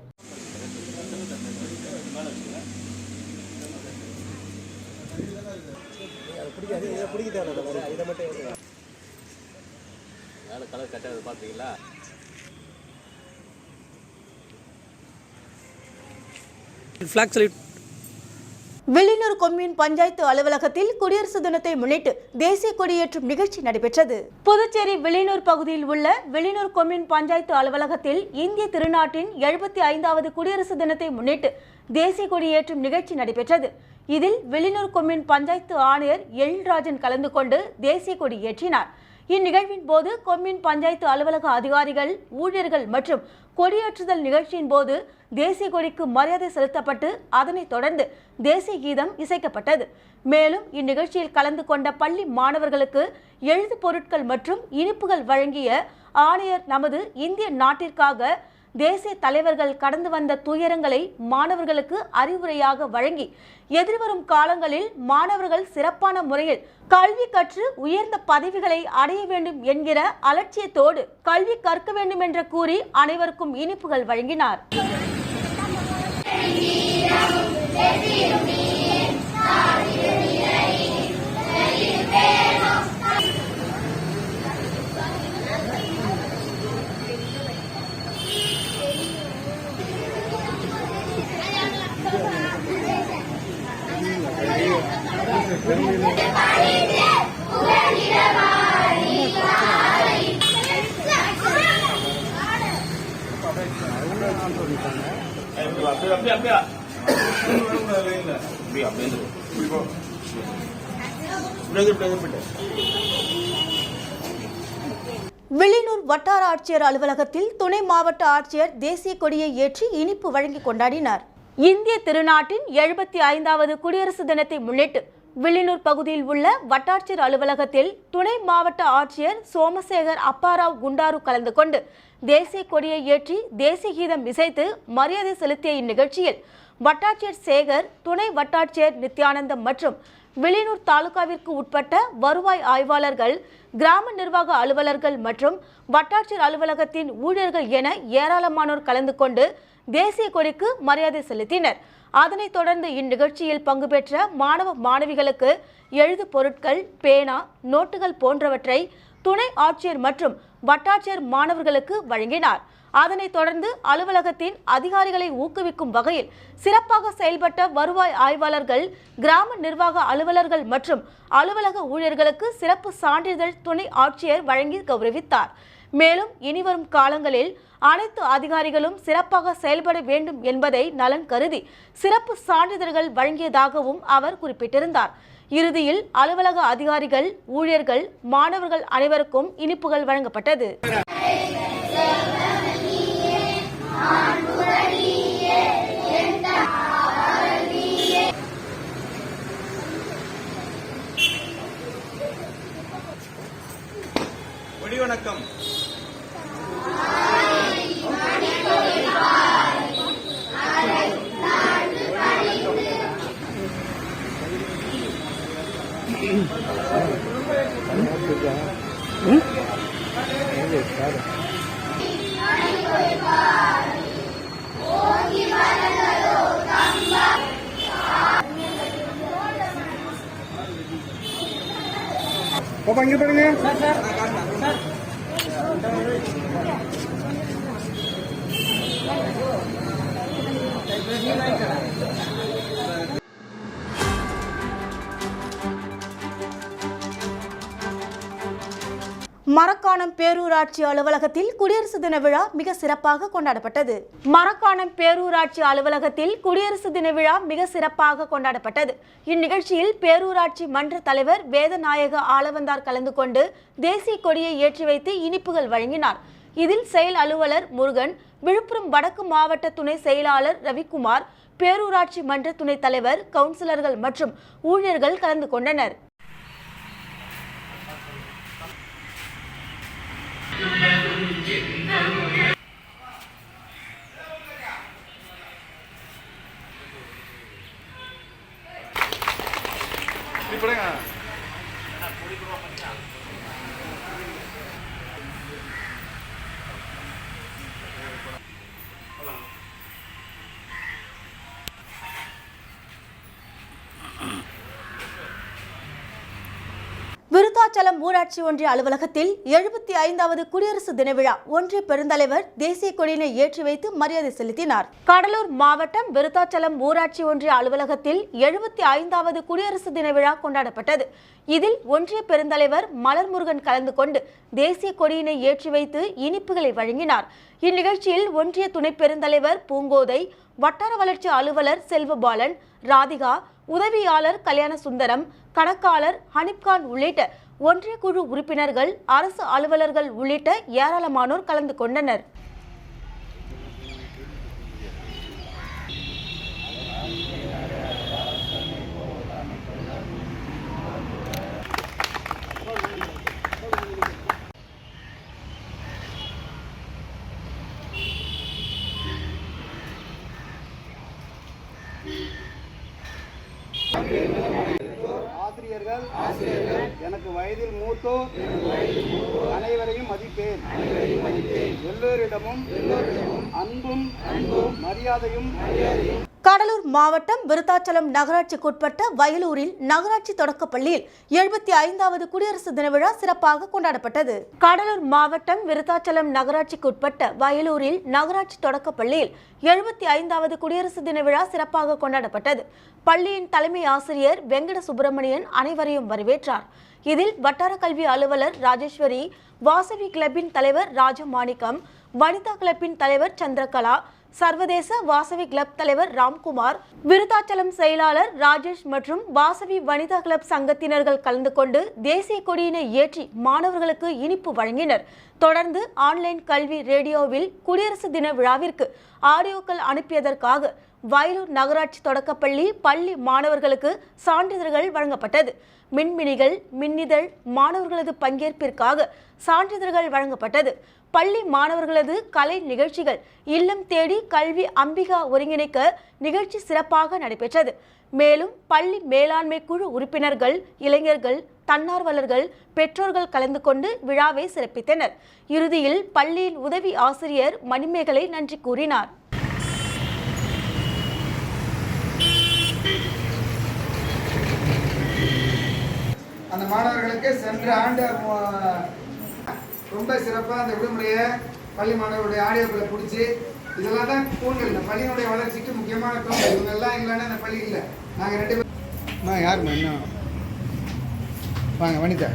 வில்லியனூர் கொம்யூன் பஞ்சாயத்து அலுவலகத்தில் குடியரசு தினத்தை முன்னிட்டு தேசிய கொடியேற்றும் நிகழ்ச்சி நடைபெற்றது. புதுச்சேரி வில்லியனூர் பகுதியில் உள்ள வில்லியனூர் கொம்யூன் பஞ்சாயத்து அலுவலகத்தில் இந்திய திருநாட்டின் 75வது குடியரசு தினத்தை முன்னிட்டு தேசிய கொடியேற்றும் நிகழ்ச்சி நடைபெற்றது. இதில் வில்லியனூர் கொம்யூன் பஞ்சாயத்து ஆணையர் எழில்ராஜன் கலந்து கொண்டு தேசிய கொடி ஏற்றினார். இந்நிகழ்வின் போது கொம்யூன் பஞ்சாயத்து அலுவலக அதிகாரிகள், ஊழியர்கள் மற்றும் கொடியேற்றுதல் நிகழ்ச்சியின் போது தேசிய கொடிக்கு மரியாதை செலுத்தப்பட்டு அதனைத் தொடர்ந்து தேசிய கீதம் இசைக்கப்பட்டது. மேலும் இந்நிகழ்ச்சியில் கலந்து கொண்ட பள்ளி மாணவர்களுக்கு எழுது பொருட்கள் மற்றும் இனிப்புகள் வழங்கிய ஆணையர் நமது இந்திய நாட்டிற்காக தேசிய தலைவர்கள் கடந்து வந்த துயரங்களை மாணவர்களுக்கு அறிவுரையாக வழங்கி எதிர்வரும் காலங்களில் மாணவர்கள் சிறப்பான முறையில் கல்வி கற்று உயர்ந்த பதவிகளை அடைய வேண்டும் என்கிற அலட்சியத்தோடு கல்வி கற்க வேண்டும் என்று கூறி அனைவருக்கும் இனிப்புகள் வழங்கினார். வில்லியனூர் வட்டார ஆட்சியர் அலுவலகத்தில் துணை மாவட்ட ஆட்சியர் தேசிய கொடியை ஏற்றி இனிப்பு வழங்கி கொண்டாடினார். இந்திய திருநாட்டின் 75வது குடியரசு தினத்தை முன்னிட்டு வில்லியனூர் பகுதியில் உள்ள வட்டாட்சியர் அலுவலகத்தில் துணை மாவட்ட ஆட்சியர் சோமசேகர் அப்பாராவ் குண்டாரு கலந்து கொண்டு தேசிய கொடியை ஏற்றி தேசிய கீதம் இசைத்து மரியாதை செலுத்திய இந்நிகழ்ச்சியில் வட்டாட்சியர் சேகர், துணை வட்டாட்சியர் நித்யானந்தம் மற்றும் வில்லியனூர் தாலுகாவிற்கு உட்பட்ட வருவாய் ஆய்வாளர்கள், கிராம நிர்வாக அலுவலர்கள் மற்றும் வட்டாட்சியர் அலுவலகத்தின் ஊழியர்கள் என ஏராளமானோர் கலந்து கொண்டு தேசிய கொடிக்கு மரியாதை செலுத்தினர். அதனைத் தொடர்ந்து இந்நிகழ்ச்சியில் பங்கு பெற்ற மாணவ மாணவிகளுக்கு எழுது பொருட்கள், பேனா, நோட்டுகள் போன்றவற்றை துணை ஆட்சியர் மற்றும் வட்டாட்சியர் மாணவர்களுக்கு வழங்கினார். அதனைத் தொடர்ந்து அலுவலகத்தின் அதிகாரிகளை ஊக்குவிக்கும் வகையில் சிறப்பாக செயல்பட்ட வருவாய் ஆய்வாளர்கள், கிராம நிர்வாக அலுவலர்கள் மற்றும் அலுவலக ஊழியர்களுக்கு சிறப்பு சான்றிதழ் துணை ஆட்சியர் வழங்கி கௌரவித்தார். மேலும் இனிவரும் காலங்களில் அனைத்து அதிகாரிகளும் சிறப்பாக செயல்பட வேண்டும் என்பதை நலன் கருதி சிறப்பு சான்றிதழ்கள் வழங்கியதாகவும் அவர் குறிப்பிட்டிருந்தார். இறுதியில் அலுவலக அதிகாரிகள், ஊழியர்கள், மாணவர்கள் அனைவருக்கும் இனிப்புகள் வழங்கப்பட்டது. வணக்கம். இங்க பாருங்க. மரக்காணம் பேரூராட்சி அலுவலகத்தில் குடியரசு தின விழா மிக சிறப்பாக கொண்டாடப்பட்டது. மரக்காணம் பேரூராட்சி அலுவலகத்தில் குடியரசு தின விழா மிக சிறப்பாக கொண்டாடப்பட்டது. இந்நிகழ்ச்சியில் பேரூராட்சி மன்ற தலைவர் வேதநாயக ஆளவந்தார் கலந்து கொண்டு தேசிய கொடியை ஏற்றி வைத்து இனிப்புகள் வழங்கினார். இதில் செயல் அலுவலர் முருகன், விழுப்புரம் வடக்கு மாவட்ட துணை செயலாளர் ரவிக்குமார், பேரூராட்சி மன்ற துணைத் தலைவர், கவுன்சிலர்கள் மற்றும் ஊழியர்கள் கலந்து கொண்டனர். விருத்தாச்சலம் ஊராட்சி ஒன்றிய அலுவலகத்தில் 75வது குடியரசு தின விழா ஒன்றிய பெருந்தலைவர் தேசிய கொடியினை ஏற்றி வைத்து மரியாதை செலுத்தினார். கடலூர் மாவட்டம் விருத்தாச்சலம் ஊராட்சி ஒன்றிய அலுவலகத்தில் 75வது குடியரசு தின விழா கொண்டாடப்பட்டது. இதில் ஒன்றிய பெருந்தலைவர் மலர்முருகன் கலந்து கொண்டு தேசிய கொடியினை ஏற்றி வைத்து இனிப்புகளை வழங்கினார். இந்நிகழ்ச்சியில் ஒன்றிய துணை பெருந்தலைவர் பூங்கோதை, வட்டார வளர்ச்சி அலுவலர் செல்வபாலன், ராதிகா, உதவியாளர் கல்யாண சுந்தரம், கணக்காளர் ஹனிப்கான் உள்ளிட்ட ஒன்றிய குழு உறுப்பினர்கள், அரசு அலுவலர்கள் உள்ளிட்ட ஏராளமானோர் கலந்து கொண்டனர். ஆசிரியர்கள் எனக்கு வயதில் மூத்தோர் அனைவரையும் மதிப்பேன். எல்லோரிடமும் அன்பும் மரியாதையும். கடலூர் மாவட்டம் விருத்தாச்சலம் நகராட்சிக்குட்பட்ட வயலூரில் நகராட்சி தொடக்கப்பள்ளியில் 75வது குடியரசு தின விழா சிறப்பாக கொண்டாடப்பட்டது. கடலூர் மாவட்டம் விருத்தாச்சலம் நகராட்சிக்குட்பட்ட வயலூரில் நகராட்சி தொடக்கப்பள்ளியில் 75வது குடியரசு தின விழா சிறப்பாக கொண்டாடப்பட்டது. பள்ளியின் தலைமை ஆசிரியர் வெங்கட சுப்பிரமணியன் அனைவரையும் வரவேற்றார். இதில் வட்டார கல்வி அலுவலர் ராஜேஸ்வரி, வாசவி கிளப்பின் தலைவர் ராஜமாணிக்கம், வனிதா கிளப்பின் தலைவர் சந்திரகலா, சர்வதேச வாசவி கிளப் தலைவர் ராம்குமார், விருத்தாச்சலம் செயலாளர் ராஜேஷ் மற்றும் வாசவி வனிதா கிளப் சங்கத்தினர்கள் கலந்து கொண்டு தேசிய கொடியினை ஏற்றி மாணவர்களுக்கு இனிப்பு வழங்கினர். தொடர்ந்து ஆன்லைன் கல்வி ரேடியோவில் குடியரசு தின விழாவிற்கு ஆடியோக்கள் அனுப்பியதற்காக வயலூர் நகராட்சி தொடக்கப்பள்ளி பள்ளி மாணவர்களுக்கு சான்றிதழ்கள் வழங்கப்பட்டது. மின்மினிகள், மின்னிதழ் மாணவர்களது பங்கேற்பிற்காக சான்றிதழ்கள் வழங்கப்பட்டது. பள்ளி மாணவர்களது கலை நிகழ்ச்சிகள் இல்லம் தேடி கல்வி அம்பிகா ஒருங்கிணைக்க நிகழ்ச்சி சிறப்பாக நடைபெற்றது. மேலும் பள்ளி மேலாண்மை குழு உறுப்பினர்கள், இளைஞர்கள், தன்னார்வலர்கள், பெற்றோர்கள் கலந்து கொண்டு விழாவை சிறப்பித்தனர். இறுதியில் பள்ளியின் உதவி ஆசிரியர் மணிமேகலை நன்றி கூறினார். அந்த மாணவர்களுக்கு சென்ற ஆண்டு ரொம்ப சிறப்பாக அந்த விடுமுறையை பள்ளி மாணவர்களுடைய ஆடியோக்களை பிடிச்சி இதெல்லாம் தான் தூண்கள். இந்த பள்ளியினுடைய வளர்ச்சிக்கு முக்கியமான தூண்கள். இவங்கெல்லாம் இல்லைன்னா அந்த பள்ளி இல்லை. நாங்கள் 2 பேரும் யாருமா இன்னும் வாங்க வனிதா.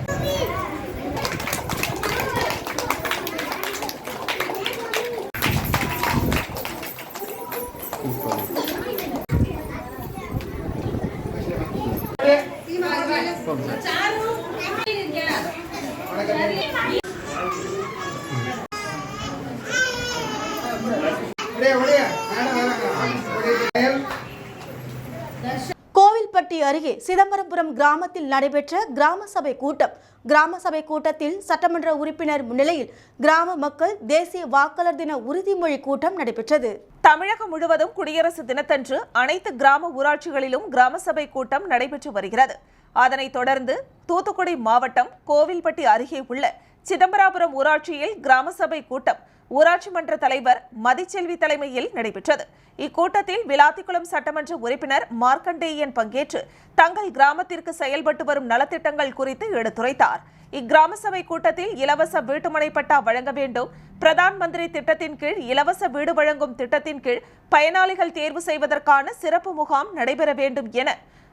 கோவில்பட்டி அருகே சிதம்பரபுரம் கிராமத்தில் நடைபெற்ற கிராம சபை கூட்டம். கிராம சபை கூட்டத்தில் சட்டமன்ற உறுப்பினர் முன்னிலையில் கிராம மக்கள் தேசிய வாக்காளர் தின உறுதிமொழி கூட்டம் நடைபெற்றது. தமிழகம் முழுவதும் குடியரசு தினத்தன்று அனைத்து கிராம ஊராட்சிகளிலும் கிராம சபை கூட்டம் நடைபெற்று வருகிறது. அதனைத் தொடர்ந்து தூத்துக்குடி மாவட்டம் கோவில்பட்டி அருகே உள்ள சிதம்பராபுரம் ஊராட்சியில் கிராம சபை கூட்டம் ஊராட்சி மன்ற தலைவர் மதிச்செல்வி தலைமையில் நடைபெற்றது. இக்கூட்டத்தில் விளாத்திக்குளம் சட்டமன்ற உறுப்பினர் மார்க்கண்டேயன் பங்கேற்று தங்கள் கிராமத்திற்கு செயல்பட்டு வரும் நலத்திட்டங்கள் குறித்து எடுத்துரைத்தார். இக்கிராம சபை கூட்டத்தில் இலவச வீட்டுமனை பட்டா வழங்க வேண்டும், பிரதான் மந்திரி திட்டத்தின் கீழ் இலவச வீடு வழங்கும் திட்டத்தின் கீழ் பயனாளிகள் தேர்வு செய்வதற்கான சிறப்பு முகாம் நடைபெற வேண்டும் என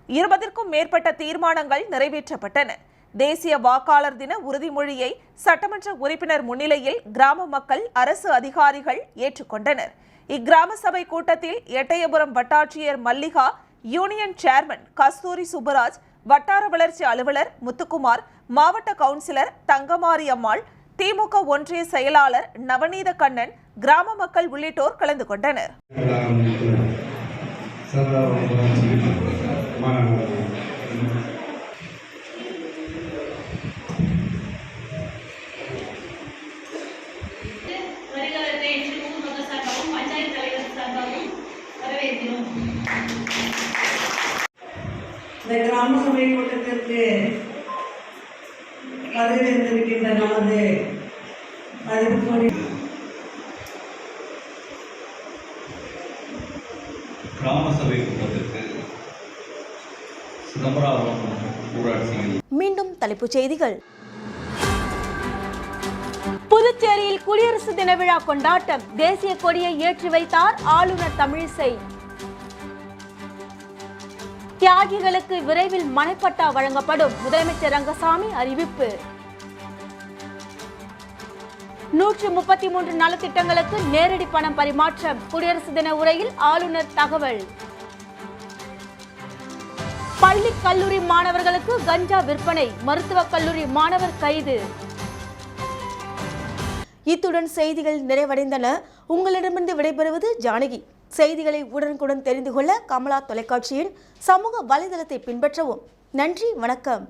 20க்கும் மேற்பட்ட தீர்மானங்கள் நிறைவேற்றப்பட்டன. தேசிய வாக்காளர் தின உறுதிமொழியை சட்டமன்ற உறுப்பினர் முன்னிலையில் கிராம மக்கள், அரசு அதிகாரிகள் ஏற்றுக்கொண்டனர். இக்கிராம சபை கூட்டத்தில் எட்டயபுரம் வட்டாட்சியர் மல்லிகா, யூனியன் சேர்மன் கஸ்தூரி சுப்பராஜ், வட்டார வளர்ச்சி அலுவலர் முத்துக்குமார், மாவட்ட கவுன்சிலர் தங்கமாரி அம்மாள், திமுக ஒன்றிய செயலாளர் நவநீத கண்ணன், கிராம மக்கள் உள்ளிட்டோர் கலந்து கொண்டனர். இந்த கிராம சபை கூட்டத்திற்கு பதிவிருந்திருக்கின்ற நமது மதிப்புக்குரிய கிராம சபை கூட்டத்திற்கு சிதம்பரம் ஊராட்சியில். மீண்டும் தலைப்புச் செய்திகள். புதுச்சேரியில் குடியரசு தின விழா கொண்டாட்டம். தேசிய கொடியை ஏற்றி வைத்தார் ஆளுநர் தமிழிசை. தியாகிகளுக்கு விரைவில் மனைப்பட்டா வழங்கப்படும். முதலமைச்சர் ரங்கசாமி அறிவிப்பு. 133 நலத்திட்டங்களுக்கு நேரடி பணம் பரிமாற்றம். குடியரசு தின உரையில் ஆளுநர் தகவல். பள்ளி கல்லூரி மாணவர்களுக்கு கஞ்சா விற்பனை. மருத்துவக் கல்லூரி மாணவர் கைது. இத்துடன் செய்திகள் நிறைவடைந்தன. உங்களிடமிருந்து விடைபெறுவது ஜானகி. செய்திகளை உடனுக்குடன் தெரிந்து கொள்ள கமலா தொலைக்காட்சியின் சமூக வலைதளத்தை பின்பற்றவும். நன்றி, வணக்கம்.